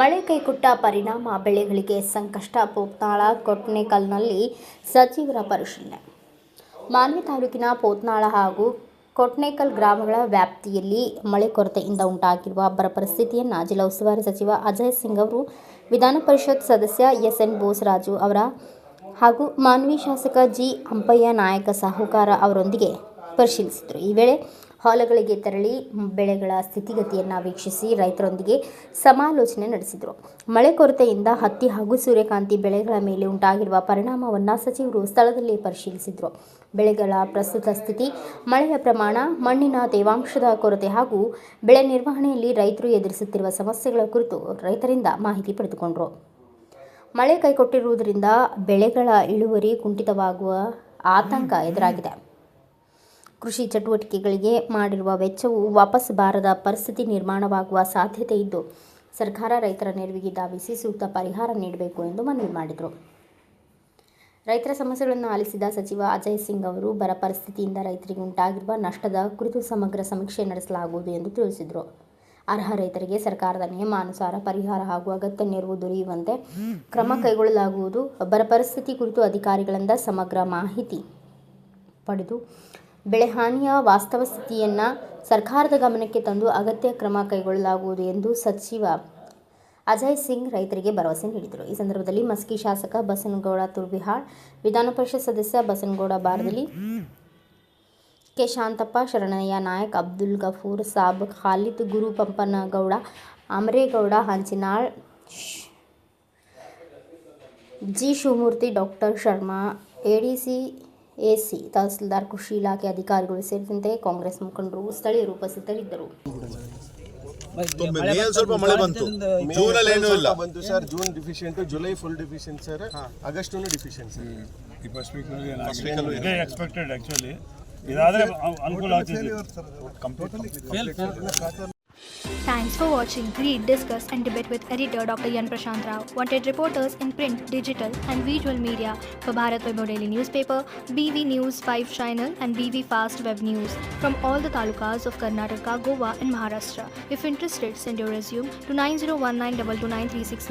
ಮಳೆ ಕೈಕೊಟ್ಟ ಪರಿಣಾಮ ಬೆಳೆಗಳಿಗೆ ಸಂಕಷ್ಟ. ಪೋತ್ನಾಳ ಕೊಟ್ನೇಕಲ್ನಲ್ಲಿ ಸಚಿವರ ಪರಿಶೀಲನೆ. ಮಾನ್ವಿ ತಾಲೂಕಿನ ಪೋತ್ನಾಳ ಹಾಗೂ ಕೊಟ್ನೇಕಲ್ ಗ್ರಾಮಗಳ ವ್ಯಾಪ್ತಿಯಲ್ಲಿ ಮಳೆ ಕೊರತೆಯಿಂದ ಉಂಟಾಗಿರುವ ಬರ ಪರಿಸ್ಥಿತಿಯನ್ನು ಜಿಲ್ಲಾ ಉಸ್ತುವಾರಿ ಸಚಿವ ಅಜಯ್ ಸಿಂಗ್ ಅವರು ವಿಧಾನ ಪರಿಷತ್ ಸದಸ್ಯ ಎಸ್.ಎನ್. ಬೋಸರಾಜು ಅವರ ಹಾಗೂ ಮಾನ್ವಿ ಶಾಸಕ ಜಿ. ಅಂಪಯ್ಯ ನಾಯಕ ಸಾಹುಕಾರ ಅವರೊಂದಿಗೆ ಪರಿಶೀಲಿಸಿದರು. ಈ ವೇಳೆ ಹೊಲಗಳಿಗೆ ತೆರಳಿ ಬೆಳೆಗಳ ಸ್ಥಿತಿಗತಿಯನ್ನು ವೀಕ್ಷಿಸಿ ರೈತರೊಂದಿಗೆ ಸಮಾಲೋಚನೆ ನಡೆಸಿದರು. ಮಳೆ ಕೊರತೆಯಿಂದ ಹತ್ತಿ ಹಾಗೂ ಸೂರ್ಯಕಾಂತಿ ಬೆಳೆಗಳ ಮೇಲೆ ಉಂಟಾಗಿರುವ ಪರಿಣಾಮವನ್ನು ಸಚಿವರು ಸ್ಥಳದಲ್ಲೇ ಪರಿಶೀಲಿಸಿದರು. ಬೆಳೆಗಳ ಪ್ರಸ್ತುತ ಸ್ಥಿತಿ, ಮಳೆಯ ಪ್ರಮಾಣ, ಮಣ್ಣಿನ ತೇವಾಂಶದ ಕೊರತೆ ಹಾಗೂ ಬೆಳೆ ನಿರ್ವಹಣೆಯಲ್ಲಿ ರೈತರು ಎದುರಿಸುತ್ತಿರುವ ಸಮಸ್ಯೆಗಳ ಕುರಿತು ರೈತರಿಂದ ಮಾಹಿತಿ ಪಡೆದುಕೊಂಡರು. ಮಳೆ ಕೈಕೊಟ್ಟಿರುವುದರಿಂದ ಬೆಳೆಗಳ ಇಳುವರಿ ಕುಂಠಿತವಾಗುವ ಆತಂಕ ಎದುರಾಗಿದೆ. ಕೃಷಿ ಚಟುವಟಿಕೆಗಳಿಗೆ ಮಾಡಿರುವ ವೆಚ್ಚವು ವಾಪಸ್ ಬಾರದ ಪರಿಸ್ಥಿತಿ ನಿರ್ಮಾಣವಾಗುವ ಸಾಧ್ಯತೆ ಇದ್ದು, ಸರ್ಕಾರ ರೈತರ ನೆರವಿಗೆ ಧಾವಿಸಿ ಸೂಕ್ತ ಪರಿಹಾರ ನೀಡಬೇಕು ಎಂದು ಮನವಿ ಮಾಡಿದರು. ರೈತರ ಸಮಸ್ಯೆಗಳನ್ನು ಆಲಿಸಿದ ಸಚಿವ ಅಜಯ್ ಸಿಂಗ್ ಅವರು ಬರ ಪರಿಸ್ಥಿತಿಯಿಂದ ರೈತರಿಗೆ ಉಂಟಾಗಿರುವ ನಷ್ಟದ ಕುರಿತು ಸಮಗ್ರ ಸಮೀಕ್ಷೆ ನಡೆಸಲಾಗುವುದು ಎಂದು ತಿಳಿಸಿದರು. ಅರ್ಹ ರೈತರಿಗೆ ಸರ್ಕಾರದ ನಿಯಮಾನುಸಾರ ಪರಿಹಾರ ಹಾಗೂ ಅಗತ್ಯ ನೆರವು ದೊರೆಯುವಂತೆ ಕ್ರಮ ಕೈಗೊಳ್ಳಲಾಗುವುದು. ಬರ ಪರಿಸ್ಥಿತಿ ಕುರಿತು ಅಧಿಕಾರಿಗಳಿಂದ ಸಮಗ್ರ ಮಾಹಿತಿ ಪಡೆದು ಬೆಳೆ ಹಾನಿಯ ವಾಸ್ತವ ಸ್ಥಿತಿಯನ್ನು ಸರ್ಕಾರದ ಗಮನಕ್ಕೆ ತಂದು ಅಗತ್ಯ ಕ್ರಮ ಕೈಗೊಳ್ಳಲಾಗುವುದು ಎಂದು ಸಚಿವ ಅಜಯ್ ಸಿಂಗ್ ರೈತರಿಗೆ ಭರವಸೆ ನೀಡಿದರು. ಈ ಸಂದರ್ಭದಲ್ಲಿ ಮಸ್ಕಿ ಶಾಸಕ ಬಸನಗೌಡ ತುರ್ವಿಹಾಳ್, ವಿಧಾನ ಪರಿಷತ್ ಸದಸ್ಯ Basanagouda Badarli, K. Shantappa, Sharanayya Nayak, Abdul Gafoor Sab, Khalid, Guru Pampanagouda, Amaregouda Hanchinal, G. Shivamurthy, doctor Sharma, ADC, AC, tahsildar, ಕೃಷಿ ಇಲಾಖೆ ಅಧಿಕಾರಿಗಳು ಸೇರಿದಂತೆ ಕಾಂಗ್ರೆಸ್ ಮುಖಂಡರು, ಸ್ಥಳೀಯರು ಉಪಸ್ಥಿತರಿದ್ದರು. ಸ್ವಲ್ಪ ಮಳೆ ಬಂತು, ಜೂನ್ ಅಲ್ಲಿ ಏನೂ ಇಲ್ಲ ಬಂತು sir. June deficient, July full deficient sir, August deficient sir. Expected actually ಇದಾದ್ರೆ ಅನುಕೂಲ ಆಗ್ತಿದೆ. Thanks for watching Read, Discuss and Debate with editor Dr. Yan Prashant Rao. Wanted reporters in print, digital and visual media for Bharat Vaibhav Daily Newspaper, BV News 5 Channel and BV Fast Web News from all the talukas of Karnataka, Goa and Maharashtra. If interested, send your resume to 9019229369.